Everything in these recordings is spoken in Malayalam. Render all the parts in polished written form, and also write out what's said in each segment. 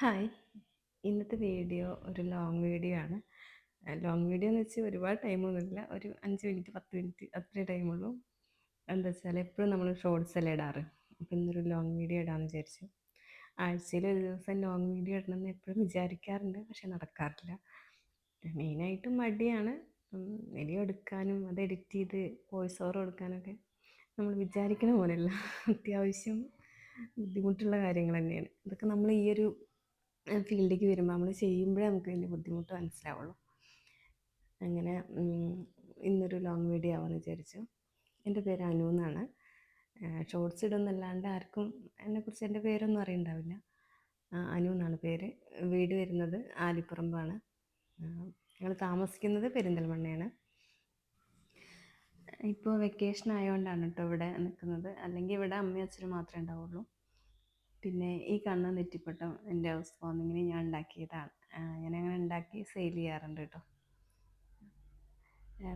ഹായ്. ഇന്നത്തെ വീഡിയോ ഒരു ലോങ് വീഡിയോ ആണ്. ലോങ് വീഡിയോ എന്ന് വെച്ചാൽ ഒരുപാട് ടൈമൊന്നുമില്ല. ഒരു 5 മിനിറ്റ് 10 മിനിറ്റ് അത്രേ ടൈമുള്ളൂ. എന്താ വെച്ചാൽ എപ്പോഴും നമ്മൾ ഷോർട്സ് അല്ലേ ഇടാറ്. അപ്പോൾ ഇന്നൊരു ലോങ് വീഡിയോ ഇടാമെന്ന് വിചാരിച്ചു. ആഴ്ചയിൽ ഒരു ദിവസം ലോങ് വീഡിയോ ഇടണമെന്ന് എപ്പോഴും വിചാരിക്കാറുണ്ട്, പക്ഷെ നടക്കാറില്ല. മെയിനായിട്ടും മടിയാണ്. വീഡിയോ എടുക്കാനും അത് എഡിറ്റ് ചെയ്ത് വോയിസ് ഓവർ കൊടുക്കാനൊക്കെ നമ്മൾ വിചാരിക്കണ പോലെയല്ല. അത്യാവശ്യം ബുദ്ധിമുട്ടുള്ള കാര്യങ്ങൾ തന്നെയാണ്. ഇതൊക്കെ നമ്മൾ ഈ ഒരു ഫീൽഡിലേക്ക് വരുമ്പോൾ നമ്മൾ ചെയ്യുമ്പോഴേ നമുക്ക് അതിൻ്റെ ബുദ്ധിമുട്ട് മനസ്സിലാവുള്ളൂ. അങ്ങനെ ഇന്നൊരു ലോങ് വീഡിയോ ആവാമെന്ന് വിചാരിച്ചു. എൻ്റെ പേര് അനു എന്നാണ്. ഷോർട്സ് ഇടുന്നല്ലാണ്ട് ആർക്കും എന്നെക്കുറിച്ച് എൻ്റെ പേരൊന്നും അറിയണ്ടാവില്ല. അനു എന്നാണ് പേര്. വീട് വരുന്നത് ആലിപ്പറമ്പാണ്. ഞങ്ങൾ താമസിക്കുന്നത് പെരിന്തൽമണ്ണയാണ്. ഇപ്പോൾ വെക്കേഷൻ ആയതുകൊണ്ടാണ് കേട്ടോ ഇവിടെ നിൽക്കുന്നത്. അല്ലെങ്കിൽ ഇവിടെ അമ്മയും അച്ഛനും മാത്രമേ ഉണ്ടാവുള്ളൂ. പിന്നെ ഈ കാണുന്ന നെറ്റിപ്പട്ടം എൻ്റെ ഹൗസ് വാമിങ്ങിന് ഞാൻ ഉണ്ടാക്കിയതാണ്. ഞാനങ്ങനെ ഉണ്ടാക്കി സെയിൽ ചെയ്യാറുണ്ട് കേട്ടോ.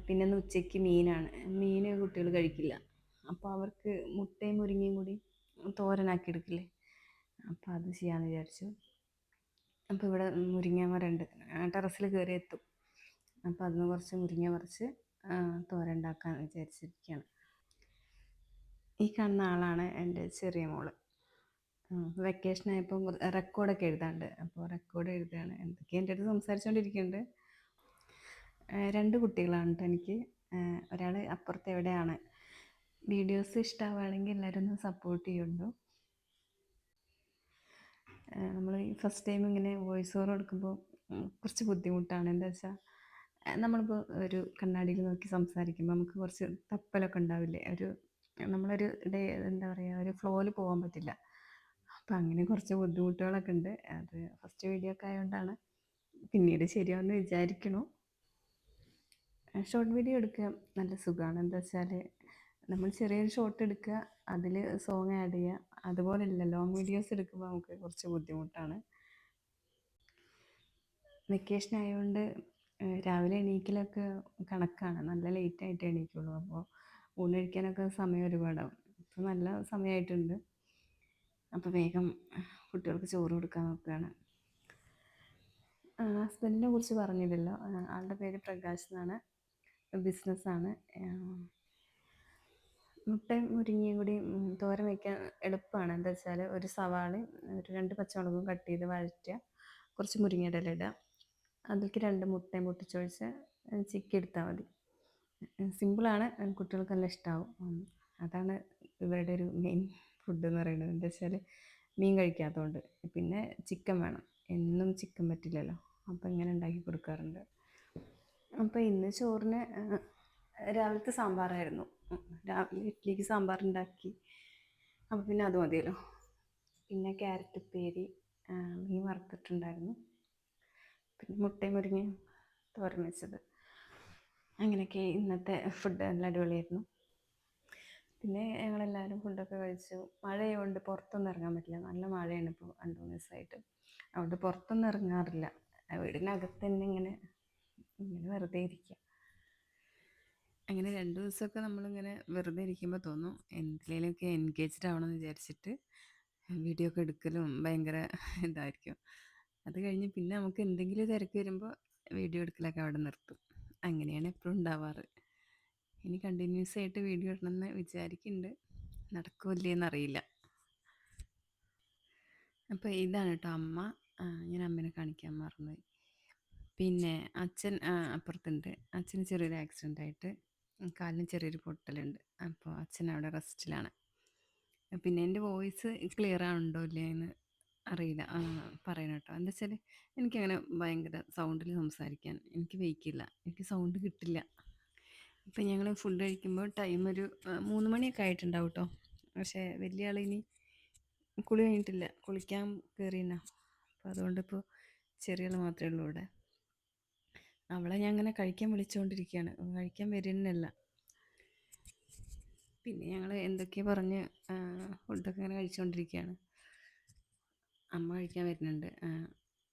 പിന്നെ ഇന്ന് ഉച്ചയ്ക്ക് മീനാണ്. മീൻ കുട്ടികൾ കഴിക്കില്ല. അപ്പോൾ അവർക്ക് മുട്ടയും മുരിങ്ങയും കൂടി തോരനാക്കി എടുക്കില്ലേ, അപ്പോൾ അത് ചെയ്യാമെന്ന് വിചാരിച്ചു. അപ്പോൾ ഇവിടെ മുരിങ്ങ മരമുണ്ട്, ടെറസിൽ കയറി എത്തും. അപ്പോൾ അതിന് കുറച്ച് മുരിങ്ങ പറിച്ച് തോരൻ ഉണ്ടാക്കാമെന്ന് വിചാരിച്ചിരിക്കുകയാണ്. ഈ കാണുന്ന ആളാണ് എൻ്റെ ചെറിയ മോള്. വെക്കേഷൻ ആയപ്പോൾ റെക്കോർഡൊക്കെ എഴുതാണ്ട്, അപ്പോൾ റെക്കോർഡ് എഴുതുകയാണ്. എന്തൊക്കെയാണ് എൻ്റെ അടുത്ത് സംസാരിച്ചുകൊണ്ടിരിക്കുന്നുണ്ട്. 2 കുട്ടികളാണ് കേട്ടോ എനിക്ക്. ഒരാൾ അപ്പുറത്ത് എവിടെയാണ്. വീഡിയോസ് ഇഷ്ടമാവുകയാണെങ്കിൽ എല്ലാവരും ഒന്ന് സപ്പോർട്ട് ചെയ്യുന്നുണ്ടോ. നമ്മൾ ഈ ഫസ്റ്റ് ടൈം ഇങ്ങനെ വോയിസ് ഓവർ കൊടുക്കുമ്പോൾ കുറച്ച് ബുദ്ധിമുട്ടാണ്. എന്താ വെച്ചാൽ നമ്മളിപ്പോൾ ഒരു കണ്ണാടിയിൽ നോക്കി സംസാരിക്കുമ്പോൾ നമുക്ക് കുറച്ച് തപ്പലൊക്കെ ഉണ്ടാവില്ലേ, നമ്മളൊരു എന്താ പറയുക, ഒരു ഫ്ലോയിൽ പോകാൻ പറ്റില്ല. അപ്പം അങ്ങനെ കുറച്ച് ബുദ്ധിമുട്ടുകളൊക്കെ ഉണ്ട്. അത് ഫസ്റ്റ് വീഡിയോ ഒക്കെ ആയതുകൊണ്ടാണ്. പിന്നീട് ശരിയാവുമെന്ന് വിചാരിക്കണു. ഷോർട്ട് വീഡിയോ എടുക്കുക നല്ല സുഖമാണ്. എന്താ വെച്ചാൽ നമ്മൾ ചെറിയൊരു ഷോട്ട് എടുക്കുക, അതിൽ സോങ് ആഡ് ചെയ്യുക. അതുപോലെയല്ല ലോങ് വീഡിയോസ് എടുക്കുമ്പോൾ നമുക്ക് കുറച്ച് ബുദ്ധിമുട്ടാണ്. വെക്കേഷൻ ആയതുകൊണ്ട് രാവിലെ എണീക്കലൊക്കെ കണക്കാണ്. നല്ല ലേറ്റായിട്ട് എണീക്കുള്ളൂ. അപ്പോൾ ഊണ് കഴിക്കാനൊക്കെ സമയം ഒരുപാടാവും. ഇപ്പോൾ നല്ല സമയമായിട്ടുണ്ട്. അപ്പോൾ വേഗം കുട്ടികൾക്ക് ചോറ് കൊടുക്കാൻ നോക്കുകയാണ്. ഹസ്ബൻഡിനെ കുറിച്ച് പറഞ്ഞില്ലല്ലോ. ആളുടെ പേര് പ്രകാശ് എന്നാണ്. ബിസിനസ്സാണ്. മുട്ടയും മുരിങ്ങയും കൂടി തോരൻ വയ്ക്കാൻ എളുപ്പമാണ്. എന്താ വെച്ചാൽ ഒരു സവാളയും ഒരു 2 പച്ചമുളകും കട്ട് ചെയ്ത് വഴറ്റുക, കുറച്ച് മുരിങ്ങയുടെ ഇല ഇടുക, അതിലേക്ക് 2 മുട്ടയും പൊട്ടിച്ചൊഴിച്ച് ചിക്കി എടുത്താൽ മതി. സിമ്പിളാണ്, കുട്ടികൾക്ക് നല്ല ഇഷ്ടമാവും. അതാണ് ഇവരുടെ ഒരു മെയിൻ ഫുഡ് എന്ന് പറയുന്നത്. എന്താ വെച്ചാൽ മീൻ കഴിക്കാത്തതുകൊണ്ട്. പിന്നെ ചിക്കൻ വേണം, എന്നും ചിക്കൻ പറ്റില്ലല്ലോ. അപ്പോൾ ഇങ്ങനെ ഉണ്ടാക്കി കൊടുക്കാറുണ്ട്. അപ്പോൾ ഇന്ന് ചോറിന് രാവിലത്തെ സാമ്പാറായിരുന്നു. രാവിലെ ഇഡ്ഡലിക്ക് സാമ്പാർ ഉണ്ടാക്കി. അപ്പോൾ പിന്നെ അത് മതിയല്ലോ. പിന്നെ ക്യാരറ്റ് ഉപ്പേരി, മീൻ വറുത്തിട്ടുണ്ടായിരുന്നു, പിന്നെ മുട്ടയും മുരിങ്ങയും തോരൻ വെച്ചത്. അങ്ങനെയൊക്കെ ഇന്നത്തെ ഫുഡ് നല്ല അടിപൊളിയായിരുന്നു. പിന്നെ ഞങ്ങളെല്ലാവരും ഫുഡൊക്കെ കഴിച്ചു. മഴയായതുകൊണ്ട് പുറത്തൊന്നും ഇറങ്ങാൻ പറ്റില്ല. നല്ല മഴയാണ് ഇപ്പോൾ 2-3 ദിവസമായിട്ട്. അതുകൊണ്ട് പുറത്തൊന്നും ഇറങ്ങാറില്ല. വീടിനകത്ത് തന്നെ ഇങ്ങനെ വെറുതെ ഇരിക്കുക. അങ്ങനെ 2 ദിവസമൊക്കെ നമ്മളിങ്ങനെ വെറുതെ ഇരിക്കുമ്പോൾ തോന്നും എന്തിലേലൊക്കെ എൻഗേജ്ഡ് ആവണമെന്ന് വിചാരിച്ചിട്ട് വീഡിയോ ഒക്കെ എടുക്കലും ഭയങ്കര ഇതായിരിക്കും. അത് കഴിഞ്ഞ് പിന്നെ നമുക്ക് എന്തെങ്കിലും തിരക്ക് വരുമ്പോൾ വീഡിയോ എടുക്കലൊക്കെ അവിടെ നിർത്തും. അങ്ങനെയാണ് എപ്പോഴും ഉണ്ടാവാറ്. ഇനി കണ്ടിന്യൂസ് ആയിട്ട് വീഡിയോ ഇടണമെന്ന് വിചാരിക്കുന്നുണ്ട്. നടക്കുമല്ലേ എന്നറിയില്ല. അപ്പോൾ ഇതാണ് കേട്ടോ അമ്മ. ഞാൻ അമ്മേനെ കാണിക്കാൻ മറന്നുപോയി. പിന്നെ അച്ഛൻ അപ്പുറത്തുണ്ട്. അച്ഛന് ചെറിയൊരു ആക്സിഡൻ്റ് ആയിട്ട് കാലിന് ചെറിയൊരു പൊട്ടലുണ്ട്. അപ്പോൾ അച്ഛൻ അവിടെ റെസ്റ്റിലാണ്. പിന്നെ എൻ്റെ വോയിസ് ക്ലിയർ ആണുണ്ടോ ഇല്ലേ എന്ന് അറിയില്ല, പറയണം കേട്ടോ. എന്താ വെച്ചാൽ എനിക്കങ്ങനെ ഭയങ്കര സൗണ്ടിൽ സംസാരിക്കാൻ എനിക്ക് വയ്ക്കില്ല, എനിക്ക് സൗണ്ട് കിട്ടില്ല. ഇപ്പം ഞങ്ങൾ ഫുഡ് കഴിക്കുമ്പോൾ ടൈം ഒരു 3 മണിയൊക്കെ ആയിട്ടുണ്ടാവും കേട്ടോ. പക്ഷേ വലിയ ആളിനി കുളി കഴിഞ്ഞിട്ടില്ല, കുളിക്കാൻ കയറിയെന്നാ. അപ്പോൾ അതുകൊണ്ടിപ്പോൾ ചെറിയ ആൾ മാത്രമേ ഉള്ളൂ ഇവിടെ. അവളെ ഞാൻ അങ്ങനെ കഴിക്കാൻ വിളിച്ചുകൊണ്ടിരിക്കുകയാണ്, കഴിക്കാൻ വരുന്നല്ല. പിന്നെ ഞങ്ങൾ എന്തൊക്കെയോ പറഞ്ഞ് ഫുഡൊക്കെ ഇങ്ങനെ കഴിച്ചുകൊണ്ടിരിക്കുകയാണ്. അമ്മ കഴിക്കാൻ വരുന്നുണ്ട്,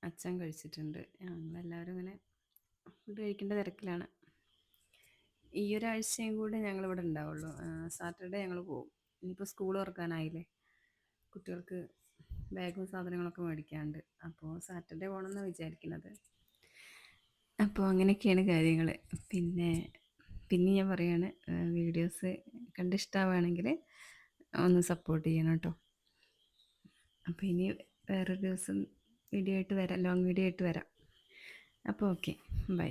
അച്ഛൻ കഴിച്ചിട്ടുണ്ട്. ഞങ്ങളെല്ലാവരും ഇങ്ങനെ ഫുഡ് കഴിക്കേണ്ട തിരക്കിലാണ്. ഈ ഒരാഴ്ചയും കൂടെ ഞങ്ങളിവിടെ ഉണ്ടാവുള്ളൂ. സാറ്റർഡേ ഞങ്ങൾ പോകും. ഇനിയിപ്പോൾ സ്കൂൾ തുറക്കാനായില്ലേ, കുട്ടികൾക്ക് ബാഗും സാധനങ്ങളൊക്കെ മേടിക്കാനുണ്ട്. അപ്പോൾ സാറ്റർഡേ പോകണമെന്നാണ് വിചാരിക്കുന്നത്. അപ്പോൾ അങ്ങനെയൊക്കെയാണ് കാര്യങ്ങൾ. പിന്നെ പിന്നെ ഞാൻ പറയാണ്, വീഡിയോസ് കണ്ടിഷ്ടമാവുകയാണെങ്കിൽ ഒന്ന് സപ്പോർട്ട് ചെയ്യണം കേട്ടോ. അപ്പോൾ ഇനി വേറൊരു ദിവസം വീഡിയോ ആയിട്ട് വരാം, ലോങ് വീഡിയോ ആയിട്ട് വരാം. അപ്പോൾ ഓക്കെ, ബൈ.